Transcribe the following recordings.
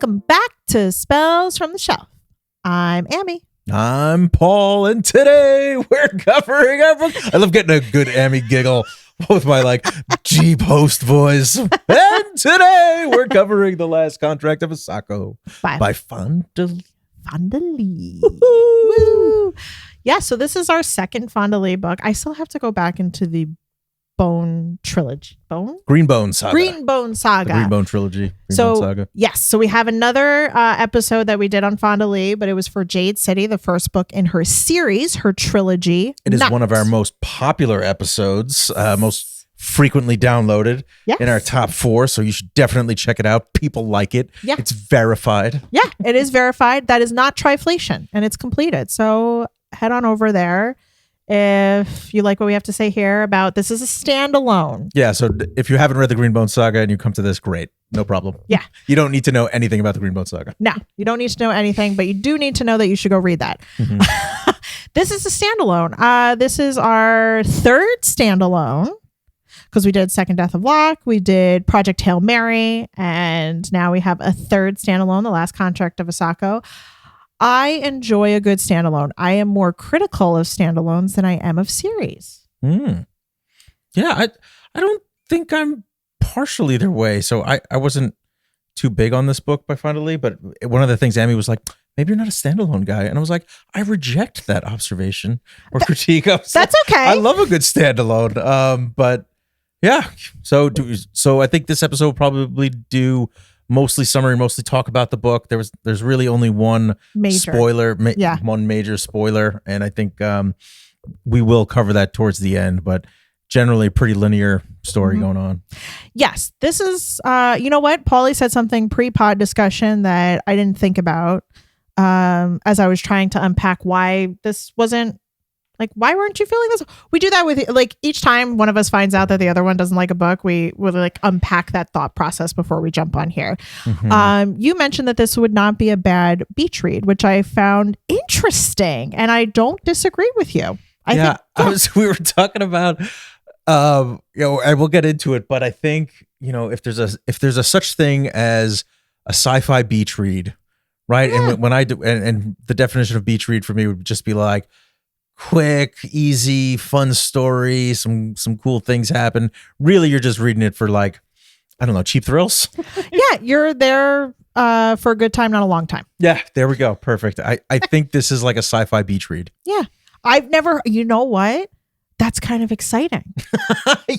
Welcome back to Spells from the Shelf. I'm Ammie. I'm Paul, and today we're covering our book. I love getting a good Ammie giggle with my Jeep host voice. And today we're covering The Last Contract of Isako by Fonda. Fonda Lee. Woo. Yeah, so this is our second Fonda Lee book. I still have to go back into the Bone trilogy. Greenbone Saga. Greenbone Saga. The Greenbone trilogy. Greenbone Saga. Yes. So we have another episode that we did on Fonda Lee, but it was for Jade City, the first book in her series, her trilogy. It is one of our most popular episodes, most frequently downloaded in our top 4. So you should definitely check it out. People like it. Yeah. It's verified. Yeah, it is verified. That is not triflation, and it's completed. So head on over there. If you like what we have to say here about this is a standalone. Yeah, so if you haven't read the Greenbone Saga and you come to this, great. No problem. Yeah. You don't need to know anything about the Greenbone Saga. No, you don't need to know anything, but you do need to know that you should go read that. Mm-hmm. This is a standalone. This is our third standalone because we did Second Death of Locke, we did Project Hail Mary, and now we have a third standalone, The Last Contract of Isako. I enjoy a good standalone. I am more critical of standalones than I am of series. Yeah, I don't think I'm partial either way. So I wasn't too big on this book by Fonda Lee, but one of the things Ammie was like, maybe you're not a standalone guy. And I was like, I reject that observation or critique. That's okay. I love a good standalone. But yeah, so I think this episode will probably do mostly summary, mostly talk about the book. There's really only one major spoiler, one major spoiler, and I think we will cover that towards the end. But generally, a pretty linear story going on. Yes, this is. You know what? Paulie said something pre-pod discussion that I didn't think about as I was trying to unpack why this wasn't. Why weren't you feeling this? We do that with each time one of us finds out that the other one doesn't like a book, we will unpack that thought process before we jump on here. Mm-hmm. You mentioned that this would not be a bad beach read, which I found interesting, and I don't disagree with you. We were talking about, and we'll get into it, but I think if there's a such thing as a sci-fi beach read, right? Yeah. And when I do, and the definition of beach read for me would just be like, quick, easy, fun story, some cool things happen. Really, you're just reading it for cheap thrills. Yeah, you're there for a good time, not a long time. Yeah, there we go. Perfect. I think this is like a sci-fi beach read. Yeah. I've never, you know what? That's kind of exciting.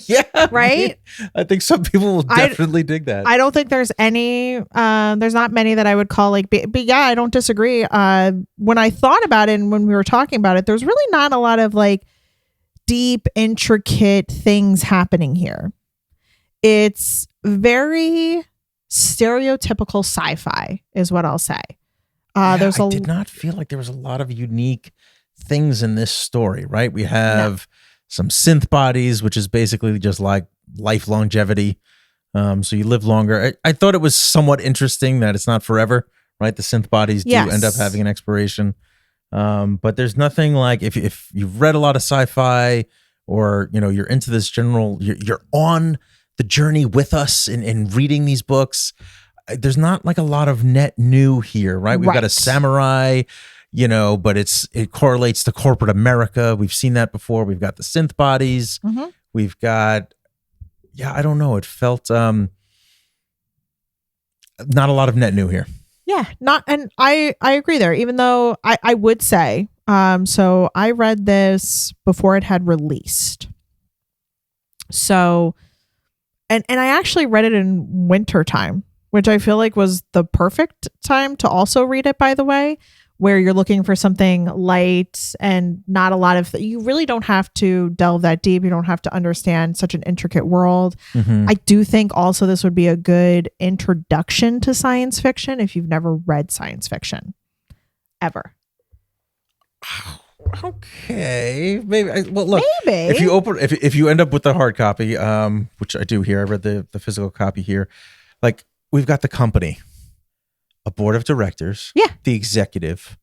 Yeah. Right? I think some people will definitely dig that. I don't think there's any, there's not many that I would call but yeah, I don't disagree. When I thought about it and when we were talking about it, there's really not a lot of deep, intricate things happening here. It's very stereotypical sci-fi is what I'll say. I did not feel like there was a lot of unique things in this story, right? We have some synth bodies, which is basically just like life longevity. So you live longer. I thought it was somewhat interesting that it's not forever, right? The synth bodies do end up having an expiration. But there's nothing if you've read a lot of sci-fi or, you're into this you're on the journey with us in reading these books. There's not a lot of net new here, right? We've got a samurai, but it correlates to corporate America. We've seen that before. We've got the synth bodies. Mm-hmm. We've got, I don't know. It felt not a lot of net new here. Yeah, and I agree there, even though I would say, so I read this before it had released. So, and I actually read it in wintertime, which I feel like was the perfect time to also read it, by the way, where you're looking for something light and not a lot of, you really don't have to delve that deep. You don't have to understand such an intricate world. Mm-hmm. I do think also this would be a good introduction to science fiction if you've never read science fiction ever. Okay, maybe. If you end up with the hard copy, which I do here, I read the physical copy here. We've got the company, a board of directors, the executive,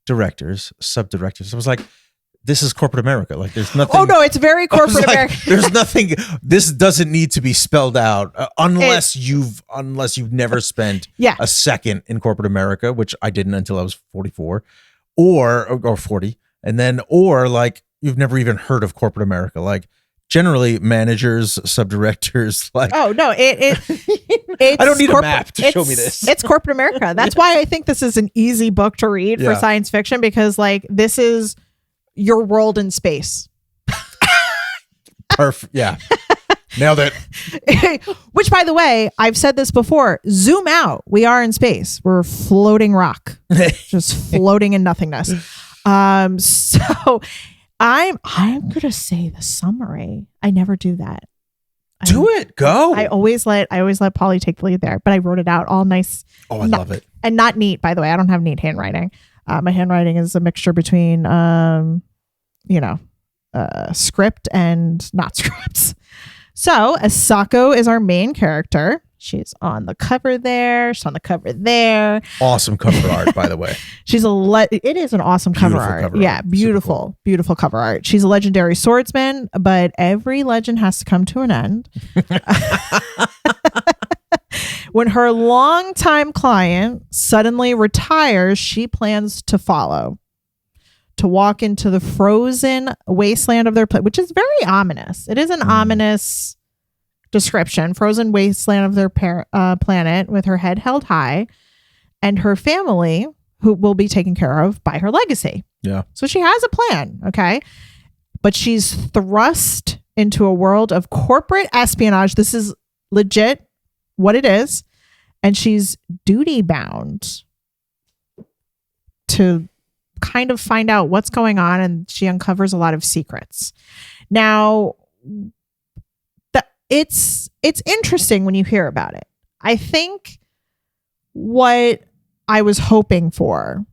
directors, sub-directors. I was like, this is corporate America. Like there's nothing. Oh no, it's very corporate America. There's nothing. This doesn't need to be spelled out unless you've never spent a second in corporate America, which I didn't until I was 44 or 40, and then or like you've never even heard of corporate America. Like generally managers, subdirectors, like oh no, I don't need a map to show me this. It's corporate America. That's why I think this is an easy book to read for science fiction, because like this is your world in space. Perfect. Yeah. Nailed it. Which, by the way, I've said this before. Zoom out. We are in space. We're a floating rock, just floating in nothingness. So I'm gonna say the summary. I never do that. Do it. Go. I always let Polly take the lead there, but I wrote it out all nice. Oh, I love it. And not neat, by the way. I don't have neat handwriting. My handwriting is a mixture between, script and not scripts. So Isako is our main character. She's on the cover there. She's on the cover there. Awesome cover art, by the way. It is an awesome cover art. Yeah, beautiful, cool. Beautiful cover art. She's a legendary swordsman, but every legend has to come to an end. When her longtime client suddenly retires, she plans to follow, to walk into the frozen wasteland of their planet, which is very ominous. It is an ominous description. Frozen wasteland of their planet, with her head held high, and her family, who will be taken care of by her legacy. Yeah. So she has a plan, okay? But she's thrust into a world of corporate espionage. This is legit what it is. And she's duty bound to kind of find out what's going on, and she uncovers a lot of secrets. Now, it's interesting when you hear about it. I think what I was hoping for,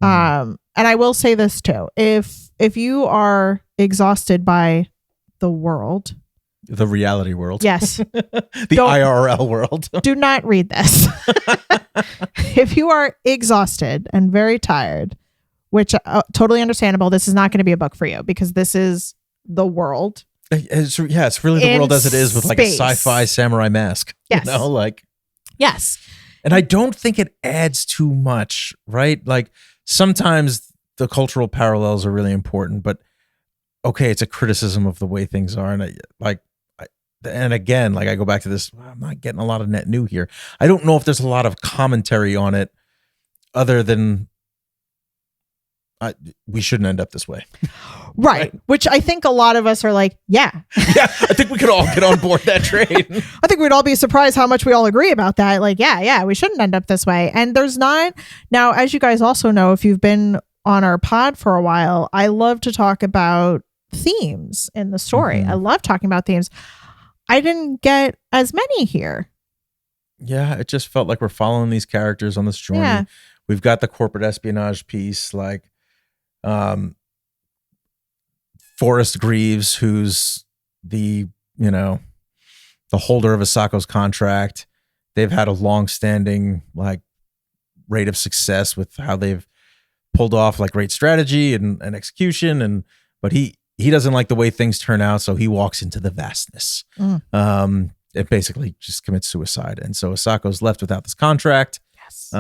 and I will say this too, if you are exhausted by the world, the reality world, yes, the IRL world, do not read this. If you are exhausted and very tired, which totally understandable, this is not going to be a book for you, because this is the world. It's really the world as it is, with like a sci-fi samurai mask. Yes. Yes. And I don't think it adds too much, right? Like sometimes the cultural parallels are really important, but okay, it's a criticism of the way things are. And and again, like I go back to this, I'm not getting a lot of net new here. I don't know if there's a lot of commentary on it other than we shouldn't end up this way. Right. Which I think a lot of us are like, yeah. Yeah. I think we could all get on board that train. I think we'd all be surprised how much we all agree about that. Like, yeah, we shouldn't end up this way. And there's not. Now, as you guys also know, if you've been on our pod for a while, I love to talk about themes in the story. I love talking about themes. I didn't get as many here. Yeah. It just felt like we're following these characters on this journey. Yeah. We've got the corporate espionage piece, like, Forrest Greaves, who's the holder of Isako's contract. They've had a long-standing like rate of success with how they've pulled off like great strategy and execution, but he doesn't like the way things turn out, so he walks into the vastness. It basically just commits suicide, and so Isako's left without this contract. Yes.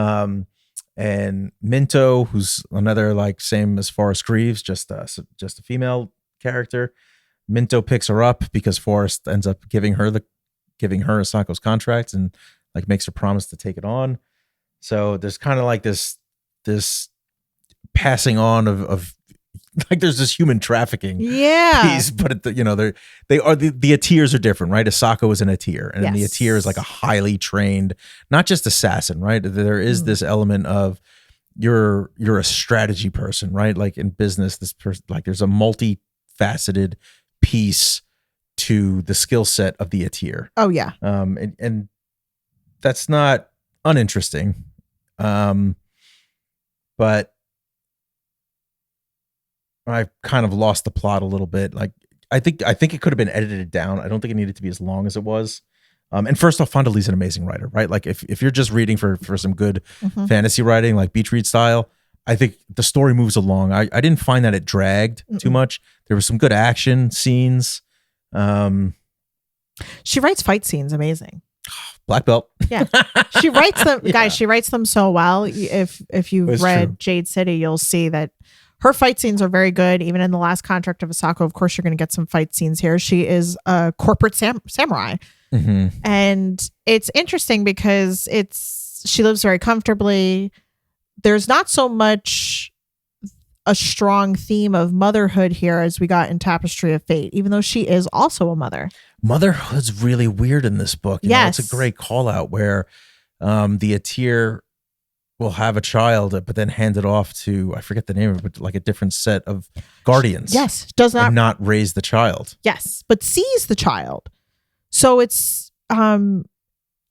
And Minto, who's another like same as Forrest Greaves, just a female character. Minto picks her up because Forrest ends up giving her Isako's contract and like makes her promise to take it on. So there's kind of like this passing on of like there's this human trafficking piece, but the Atirs are different, right? Isako is an Atir, and the Atir is like a highly trained, not just assassin, right? There is this element of you're a strategy person, right? Like in business, this person, like there's a multifaceted piece to the skill set of the Atir. Oh yeah. And that's not uninteresting. But I kind of lost the plot a little bit. Like I think it could have been edited down. I don't think it needed to be as long as it was. And first off, Fonda Lee's an amazing writer, right? Like if you're just reading for some good fantasy writing, like beach read style, I think the story moves along. I didn't find that it dragged too much. There was some good action scenes. She writes fight scenes amazing. Black belt. Yeah, she writes them, guys. She writes them so well. If you've read Jade City, you'll see that her fight scenes are very good. Even in the last contract of Isako, of course, you're going to get some fight scenes here. She is a corporate samurai, and it's interesting because she lives very comfortably. There's not so much a strong theme of motherhood here as we got in Tapestry of Fate, even though she is also a mother. Motherhood's really weird in this book. Yes. It's a great call out where the Atir will have a child, but then hand it off to, I forget the name of it, but like a different set of guardians. Yes. Not raise the child. Yes. But sees the child. So it's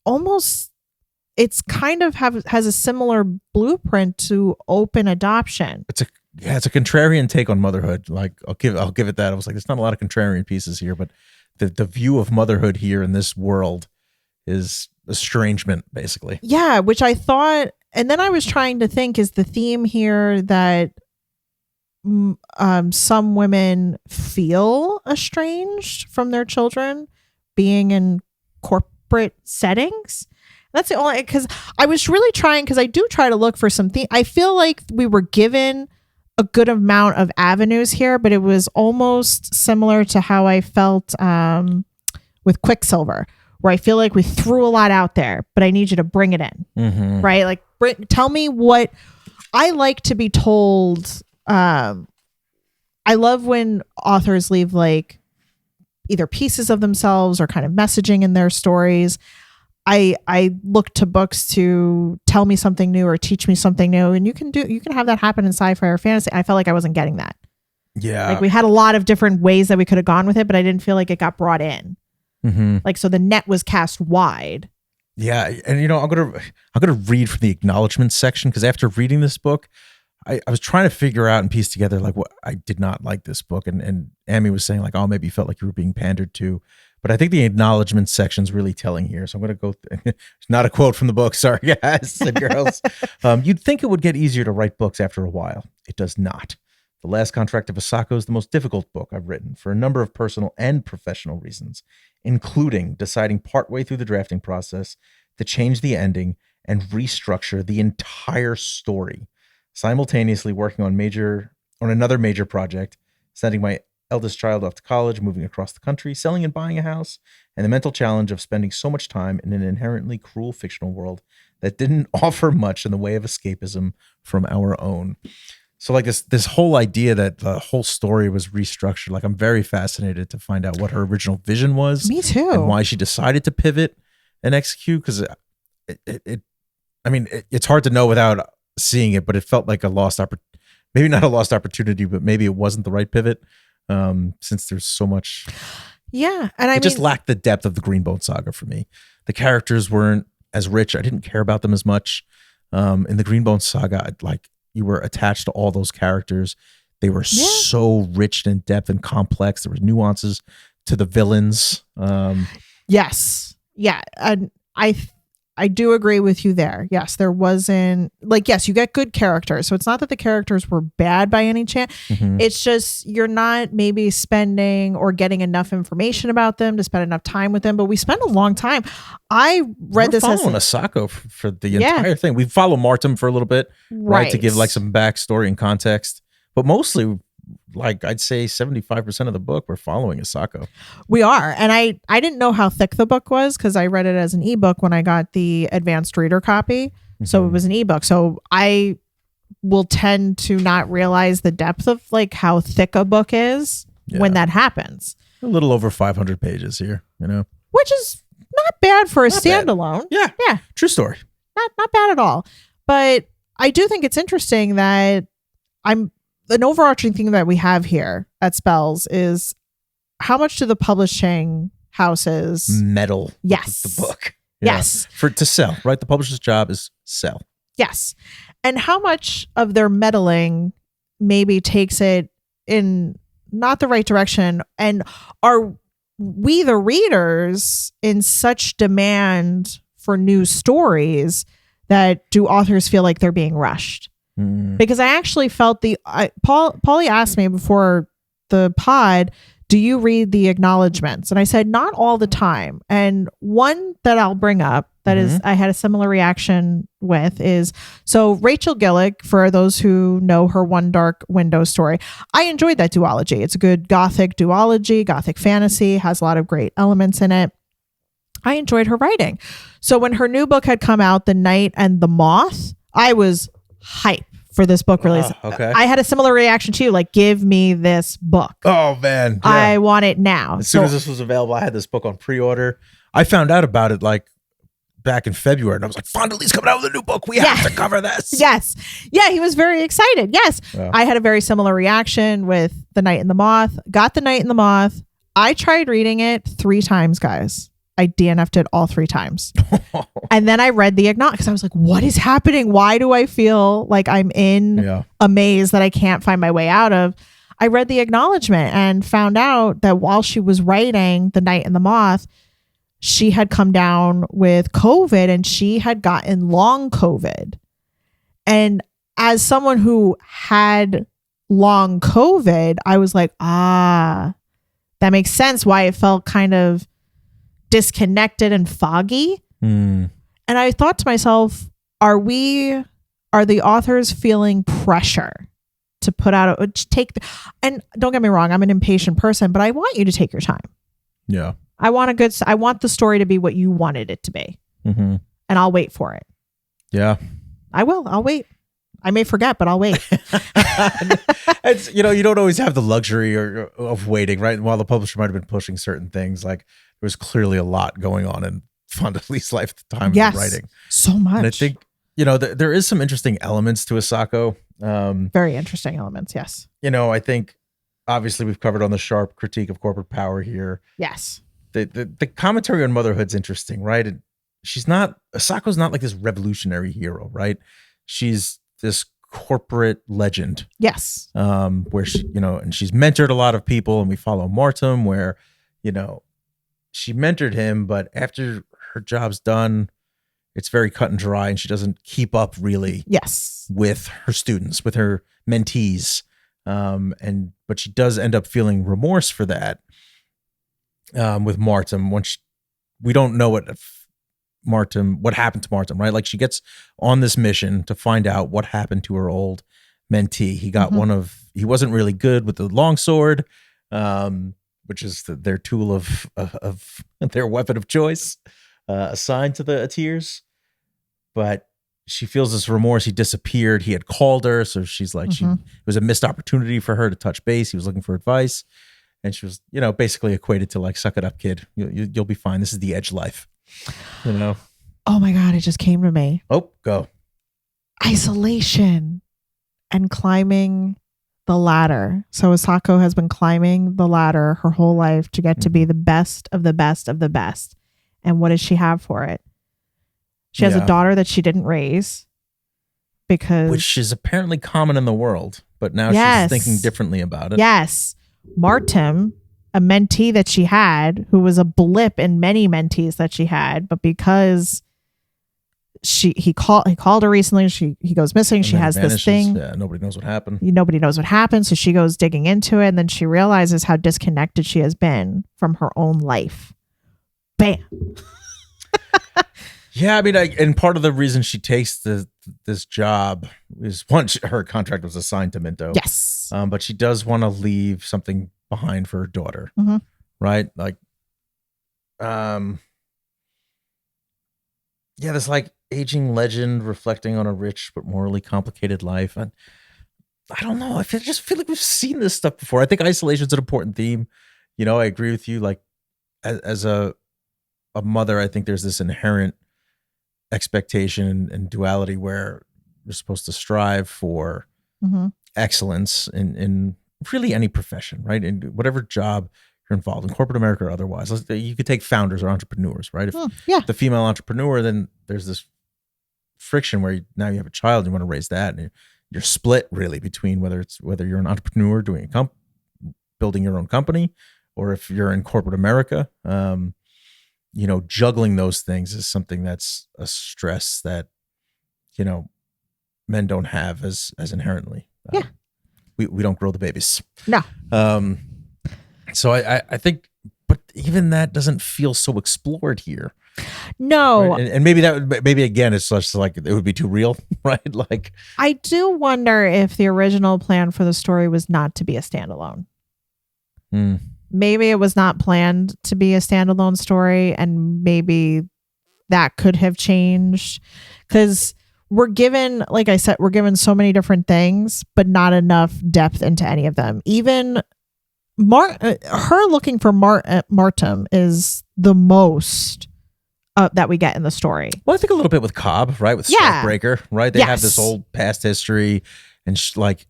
almost, it's kind of has a similar blueprint to open adoption. It's a contrarian take on motherhood. Like I'll give it that. I was like, there's not a lot of contrarian pieces here, but the view of motherhood here in this world is estrangement, basically. Yeah, which I thought, and then I was trying to think, is the theme here that some women feel estranged from their children being in corporate settings? That's the only, because I was really trying, because I do try to look for something. I feel like we were given a good amount of avenues here, but it was almost similar to how I felt with Quicksilver, where I feel like we threw a lot out there, but I need you to bring it in, right? Like, tell me what I like to be told. I love when authors leave like either pieces of themselves or kind of messaging in their stories. I look to books to tell me something new or teach me something new, and you can have that happen in sci-fi or fantasy. I felt like I wasn't getting that. Yeah, like we had a lot of different ways that we could have gone with it, but I didn't feel like it got brought in. Like, so the net was cast wide. Yeah, and I'm gonna read from the acknowledgement section, because after reading this book, I was trying to figure out and piece together like what I did not like this book, and Ammie was saying like, oh, maybe you felt like you were being pandered to. But I think the acknowledgement section is really telling here. So I'm going to go. It's not a quote from the book. Sorry, guys and girls. You'd think it would get easier to write books after a while. It does not. The Last Contract of Isako is the most difficult book I've written for a number of personal and professional reasons, including deciding partway through the drafting process to change the ending and restructure the entire story, simultaneously working on another major project, sending my eldest child off to college, moving across the country, selling and buying a house, and the mental challenge of spending so much time in an inherently cruel fictional world that didn't offer much in the way of escapism from our own. So like this whole idea that the whole story was restructured, like I'm very fascinated to find out what her original vision was. Me too. And why she decided to pivot and execute, because it's hard to know without seeing it, but it felt like a lost opportunity. Maybe not a lost opportunity, but maybe it wasn't the right pivot. Since there's so much, and I just lacked the depth of the Greenbone saga for me. The characters weren't as rich. I didn't care about them as much. In the Greenbone saga, like you were attached to all those characters. They were so rich and in depth and complex. There were nuances to the villains. Yes, and I do agree with you there. Yes, there wasn't yes, you get good characters. So it's not that the characters were bad by any chance. It's just you're not maybe spending or getting enough information about them to spend enough time with them. But we spent a long time. I read this as Isako for the entire thing. We follow Martin for a little bit, right, to give like some backstory and context. But mostly, like I'd say 75% of the book we're following Isako. We are. And I didn't know how thick the book was because I read it as an ebook when I got the advanced reader copy. So it was an ebook. So I will tend to not realize the depth of like how thick a book is when that happens. A little over 500 pages here, which is not bad for a standalone. Yeah. True story. Not bad at all. But I do think it's interesting that an overarching thing that we have here at Spells is how much do the publishing houses meddle with the book? Yes. To sell, right? The publisher's job is sell. Yes. And how much of their meddling maybe takes it in not the right direction? And are we, the readers, in such demand for new stories that do authors feel like they're being rushed? because I actually felt Paulie asked me before the pod, do you read the acknowledgments? And I said, not all the time. And one that I'll bring up that is, I had a similar reaction with is, so Rachel Gillick, for those who know her One Dark Window story, I enjoyed that duology. It's a good gothic duology, gothic fantasy, has a lot of great elements in it. I enjoyed her writing. So when her new book had come out, The Night and the Moth, I was hype for this book release. Okay. I had a similar reaction to you, like, give me this book. Oh man. Yeah. I want it now. As soon as this was available, I had this book on pre-order. I found out about it like back in February, and I was like, Fonda Lee's coming out with a new book. We have to cover this. Yes. Yeah, he was very excited. Yes. Yeah. I had a very similar reaction with The Night and the Moth. Got The Night and the Moth. I tried reading it 3 times, guys. I DNF'd it all 3 times. And then I read the acknowledgement because I was like, what is happening? Why do I feel like I'm in a maze that I can't find my way out of? I read the acknowledgement and found out that while she was writing The Night and the Moth, she had come down with COVID and she had gotten long COVID. And as someone who had long COVID, I was like, that makes sense why it felt kind of disconnected and foggy. And I thought to myself, are the authors feeling pressure to put out and don't get me wrong, I'm an impatient person, but I want you to take your time. Yeah. I want the story to be what you wanted it to be. And I'll wait for it. Yeah. I'll wait. I may forget, but I'll wait. It's, you don't always have the luxury of waiting, right? While the publisher might have been pushing certain things, like there was clearly a lot going on in Fonda Lee's life at the time of the writing. So much. And I think, there is some interesting elements to Isako. Very interesting elements, yes. I think obviously we've covered on the sharp critique of corporate power here. Yes. The commentary on motherhood's interesting, right? Isako's not like this revolutionary hero, right? She's this corporate legend. Yes. Where she, and she's mentored a lot of people, and we follow Martin where, she mentored him, but after her job's done, it's very cut and dry, and she doesn't keep up really with her students, with her mentees. But she does end up feeling remorse for that. With Martin, we don't know what happened to Martin, right? Like she gets on this mission to find out what happened to her old mentee. He got he wasn't really good with the longsword, which is their tool of their weapon of choice, assigned to the Atirs. But she feels this remorse. He disappeared. He had called her, so she's like, it was a missed opportunity for her to touch base. He was looking for advice. And she was, basically equated to like, suck it up, kid. You'll be fine. This is the edge life, Oh my God, it just came to me. Oh, go. Isolation and climbing the ladder. So Isako has been climbing the ladder her whole life to get to be the best of the best of the best. And what does she have for it? She has a daughter that she didn't raise which is apparently common in the world, but now she's thinking differently about it. Yes. Martin, a mentee that she had, who was a blip in many mentees that she had, but because he called her recently, he goes missing. And she has vanishes. This thing. Yeah, nobody knows what happened. Nobody knows what happened. So she goes digging into it, and then she realizes how disconnected she has been from her own life. Bam. Yeah, I mean, and part of the reason she takes this job is her contract was assigned to Minto. Yes. But she does want to leave something behind for her daughter, right? Like, this like aging legend reflecting on a rich but morally complicated life. And I don't know. I just feel like we've seen this stuff before. I think isolation's an important theme. I agree with you. Like, as a mother, I think there's this inherent expectation and duality where you're supposed to strive for excellence in really any profession, right? In whatever job you're involved in, corporate America or otherwise. You could take founders or entrepreneurs, right? If the female entrepreneur, then there's this friction where now you have a child, you want to raise that, and you're split really between whether you're an entrepreneur doing building your own company, or if you're in corporate America. Juggling those things is something that's a stress that, men don't have as inherently. Yeah. We don't grow the babies. No. So I think, but even that doesn't feel so explored here. No. Right? And maybe again, it's just like it would be too real, right? Like, I do wonder if the original plan for the story was not to be a standalone. Maybe it was not planned to be a standalone story, and maybe that could have changed, because we're given, like I said, we're given so many different things, but not enough depth into any of them. Even her looking for Martum is the most that we get in the story. Well, I think a little bit with Cobb, right? With Strikebreaker, right? They have this old past history, and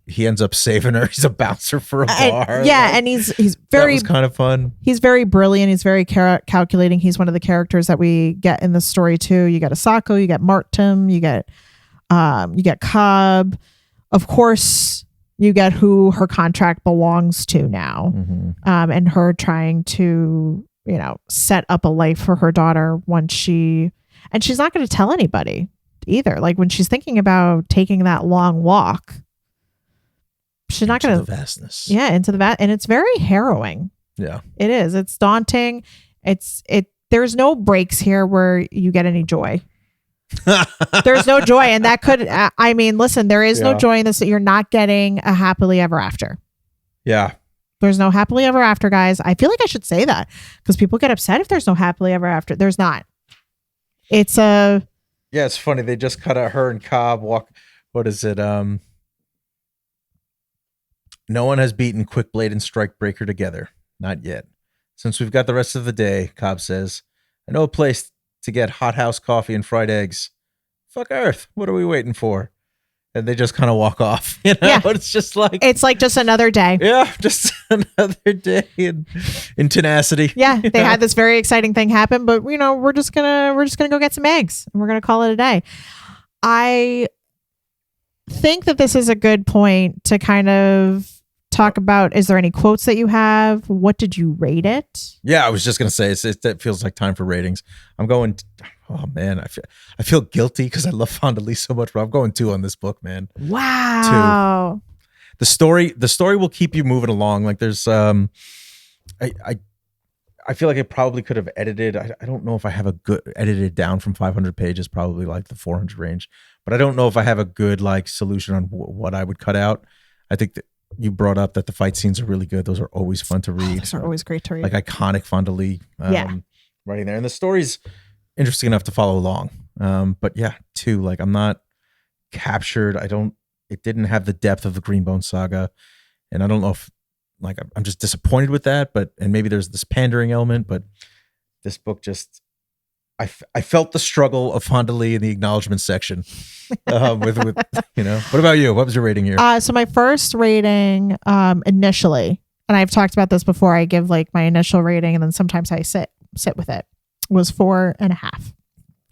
he ends up saving her. He's a bouncer for a bar. Yeah, and he's very, that was kind of fun. He's very brilliant. He's very calculating. He's one of the characters that we get in the story too. You get Isako, you get Martum, you get Cobb. Of course, you get who her contract belongs to now, and her trying to, set up a life for her daughter and she's not going to tell anybody either. Like when she's thinking about taking that long walk, she's not going to the vastness. Yeah, into the vast, and it's very harrowing. Yeah, it is. It's daunting. There's no breaks here where you get any joy. There's no joy, and that could. Listen, there is no joy in this. That you're not getting a happily ever after. Yeah. There's no happily ever after, guys. I feel like I should say that because people get upset if there's no happily ever after. There's not. It's a. Yeah, it's funny. They just cut out her and Cobb walk. What is it? No one has beaten Quickblade and Strikebreaker together. Not yet. Since we've got the rest of the day, Cobb says, I know a place to get hothouse coffee and fried eggs. Fuck Earth. What are we waiting for? And they just kind of walk off. Yeah. It's just like. It's like just another day. Yeah, just another day in tenacity. Yeah, they had this very exciting thing happen, but we're just gonna go get some eggs and we're gonna call it a day. I think that this is a good point to kind of talk about. Is there any quotes that you have? What did you rate it? Yeah, I was just gonna say it feels like time for ratings. I'm going. Oh man, I feel guilty because I love Fonda Lee so much, but I'm going 2 on this book, man. Wow. 2. The story will keep you moving along. Like there's I feel like I probably could have edited. I don't know if I have a good edited down from 500 pages, probably like the 400 range, but I don't know if I have a good like solution on what I would cut out. I think that you brought up that the fight scenes are really good. Those are always fun to read. Those are always great to read. Like iconic Fonda Lee writing there. And the story's interesting enough to follow along. But yeah, 2, like I'm not captured. It didn't have the depth of the Greenbone saga. And I don't know if like, I'm just disappointed with that, and maybe there's this pandering element, but this book just, I felt the struggle of Fonda Lee in the acknowledgement section. With what about you? What was your rating here? So my first rating, initially, and I've talked about this before, I give like my initial rating and then sometimes I sit with it, was 4.5.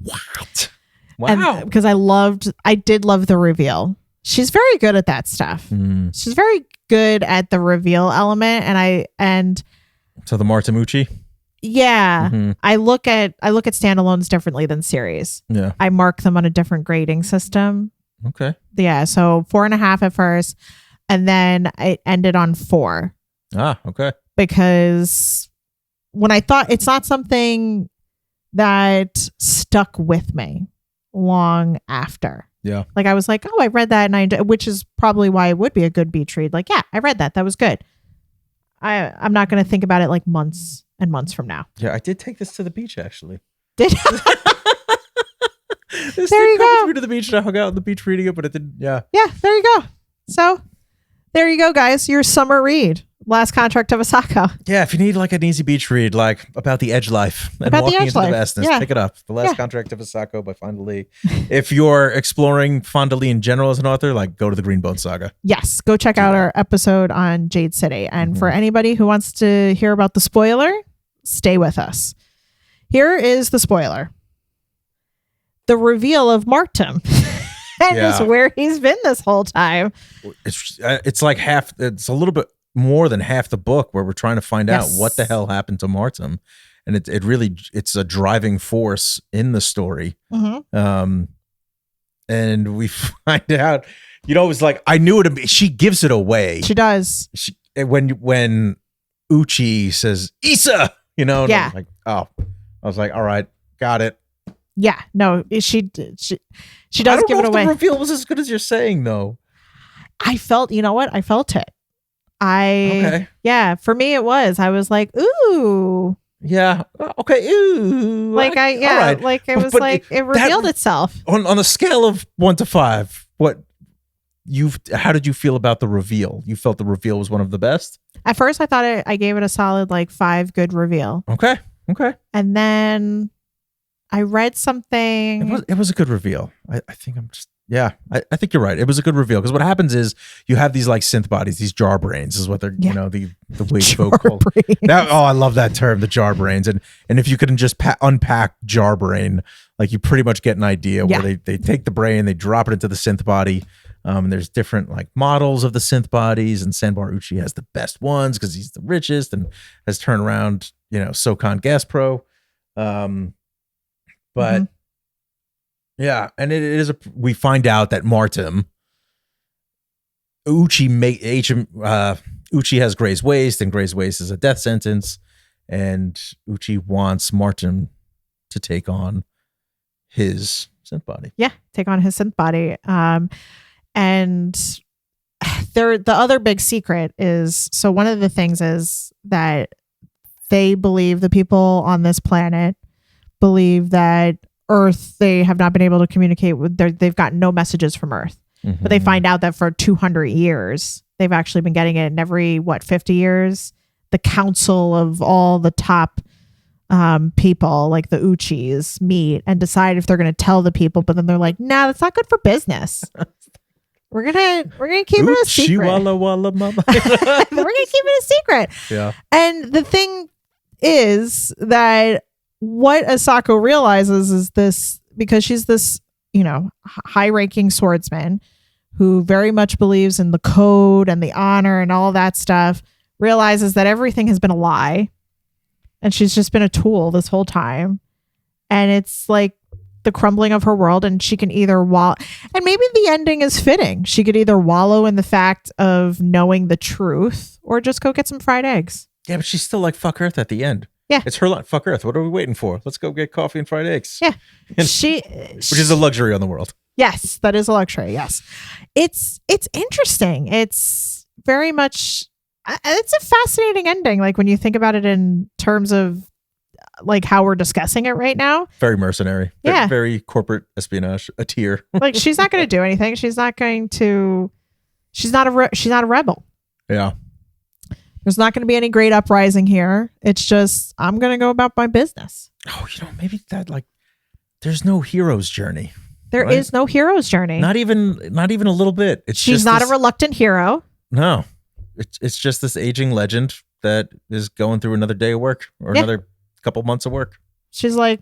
What? Wow. And because I did love the reveal. She's very good at that stuff. She's very good at the reveal element. So the Martamucci? Yeah. I look at standalones differently than series. Yeah. I mark them on a different grading system. Okay. Yeah. So 4.5 at first, and then it ended on 4. Ah, okay. Because when I thought, it's not something that stuck with me long after. Yeah. Like I was like, oh, I read that, and which is probably why it would be a good beach read. Like, yeah, I read that. That was good. I'm not going to think about it like months and months from now. Yeah, I did take this to the beach actually. Did this there you go. With me to the beach, and I hung out on the beach reading it, but it didn't. Yeah. Yeah, there you go. So there you go, guys. Your summer read. Last Contract of Isako. Yeah, if you need like an easy beach read, like about the edge life and walking into the vastness, pick it up. The Last Contract of Isako by Fonda Lee. If you're exploring Fonda Lee in general as an author, like go to the Greenbone Saga. Yes, go check out our episode on Jade City. And for anybody who wants to hear about the spoiler, stay with us. Here is the spoiler. The reveal of Martum. And is where he's been this whole time. It's like it's a little bit more than half the book where we're trying to find out what the hell happened to Martum, and it's a driving force in the story. And and we find out, you know, it was like, I knew it. She gives it away. She does. When Uchi says, Issa, you know, and Yeah. I was like, oh, I was like, all right, got it. Yeah, no, she does I don't give know it if away. the reveal was as good as you're saying, though. I felt, you know what? I felt it. Okay. Yeah, for me it was. I was like, ooh. Yeah. Okay. Ooh. Like all right. like it was But like it revealed itself. On a scale of 1 to 5, how did you feel about the reveal? You felt the reveal was one of the best? At first I thought I gave it a solid like 5 good reveal. Okay. And then I read something. It was a good reveal. I think I'm just, yeah, I think you're right. It was a good reveal because what happens is you have these like synth bodies, these jar brains is what they're, you know, the way folk called. I love that term, the jar brains. And if you couldn't just unpack jar brain, like you pretty much get an idea where they take the brain, they drop it into the synth body. And there's different like models of the synth bodies, and Sanbar Uchi has the best ones because he's the richest and has turned around, you know, SoCon Gas Pro. But yeah, and it is we find out that Martin Uchi has Gray's Waste, and Gray's Waste is a death sentence, and Uchi wants Martin to take on his synth body. Yeah, take on his synth body. And the other big secret is, so one of the things is that they believe, the people on this planet believe that Earth, they have not been able to communicate with, they've gotten no messages from Earth. But they find out that for 200 years, they've actually been getting it. And every, 50 years, the council of all the top people, like the Uchis, meet and decide if they're going to tell the people. But then they're like, nah, that's not good for business. We're gonna keep it a secret. Walla walla mama. We're gonna keep it a secret. Yeah. And the thing is that what Isako realizes is this, because she's this, you know, high-ranking swordsman who very much believes in the code and the honor and all that stuff, realizes that everything has been a lie, and she's just been a tool this whole time. And it's like the crumbling of her world, and she can either wallow, and maybe the ending is fitting. She could either wallow in the fact of knowing the truth or just go get some fried eggs. Yeah, but she's still like, fuck Earth at the end. Yeah. It's her line. Fuck Earth. What are we waiting for? Let's go get coffee and fried eggs. Yeah. Which is a luxury on the world. Yes, that is a luxury. Yes. It's interesting. It's very much, it's a fascinating ending. Like when you think about it in terms of like how we're discussing it right now. Very mercenary. Yeah. Very corporate espionage, a tier. Like she's not going to do anything. She's not a rebel. Yeah. There's not going to be any great uprising here. It's just, I'm going to go about my business. Oh, you know, maybe that, like, there's no hero's journey. There is no hero's journey. Not even a little bit. She's not a reluctant hero. No. It's just this aging legend that is going through another day of work or another couple months of work. She's like,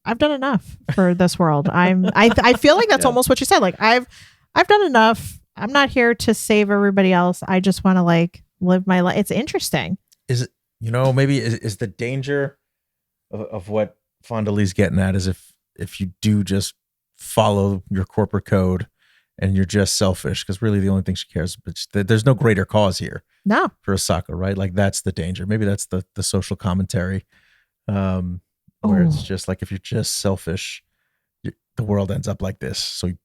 I've done enough for this world. I feel like that's almost what she said. Like, I've done enough. I'm not here to save everybody else. I just want to like live my life. It's interesting. Is it, you know, maybe is the danger of what Fonda Lee's getting at is if you do just follow your corporate code and you're just selfish, because really the only thing she cares, but there's no greater cause here. No. For Isako, right? Like that's the danger. Maybe that's the social commentary, where it's just like if you're just selfish, the world ends up like this. So you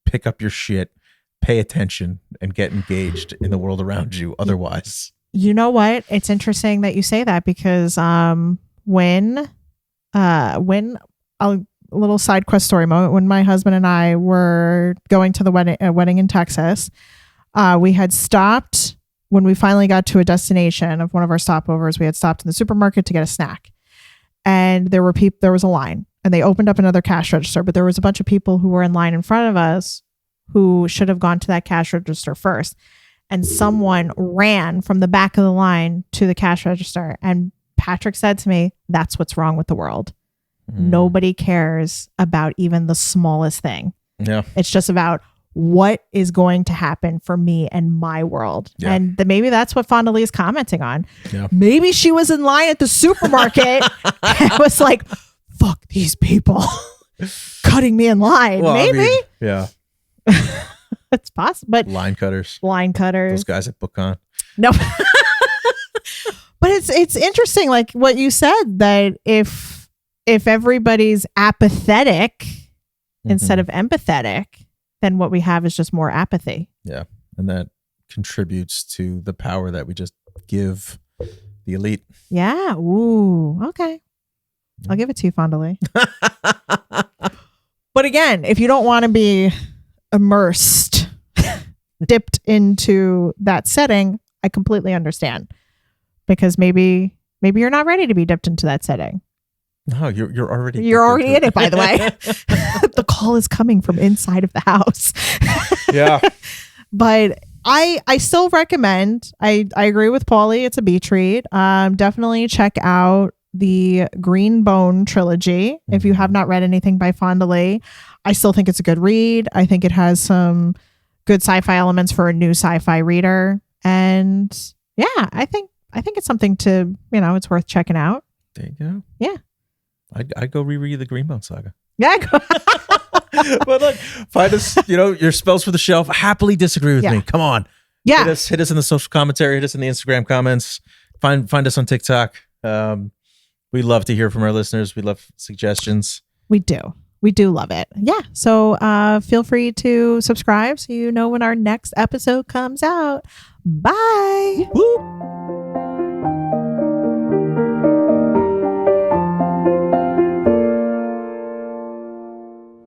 pick up your shit, pay attention, and get engaged in the world around you. Otherwise, you know what? It's interesting that you say that because when a little side quest story moment, when my husband and I were going to the wedding in Texas, we had stopped when we finally got to a destination of one of our stopovers. We had stopped in the supermarket to get a snack, and there was a line, and they opened up another cash register, but there was a bunch of people who were in line in front of us who should have gone to that cash register first. And someone ran from the back of the line to the cash register. And Patrick said to me, that's what's wrong with the world. Nobody cares about even the smallest thing. Yeah. It's just about what is going to happen for me and my world. Yeah. And maybe that's what Fonda Lee is commenting on. Yeah. Maybe she was in line at the supermarket and was like, fuck these people. cutting me in line. Well, Maybe. I mean, yeah. It's possible. But Line cutters. Those guys at BookCon. No. But it's interesting, like what you said, that if everybody's apathetic instead of empathetic, then what we have is just more apathy. Yeah. And that contributes to the power that we just give the elite. Yeah. Ooh. Okay. I'll give it to you, Fonda. But again, if you don't want to be immersed, dipped into that setting, I completely understand. Because maybe you're not ready to be dipped into that setting. No, you're already in it, by the way. The call is coming from inside of the house. Yeah. But I still recommend, I agree with Paulie, it's a beach read. Definitely check out the Green Bone trilogy if you have not read anything by Fonda Lee. I still think it's a good read. I think it has some good sci-fi elements for a new sci-fi reader. And yeah, I think it's something to, it's worth checking out. There you go. Yeah. I'd go reread the Green Bone Saga. Yeah. But look, find us, your spells for the shelf. Happily disagree with me. Come on. Yeah. Hit us in the social commentary. Hit us in the Instagram comments. Find us on TikTok. We love to hear from our listeners. We love suggestions. We do. We do love it. Yeah. So feel free to subscribe so you know when our next episode comes out. Bye. Woo!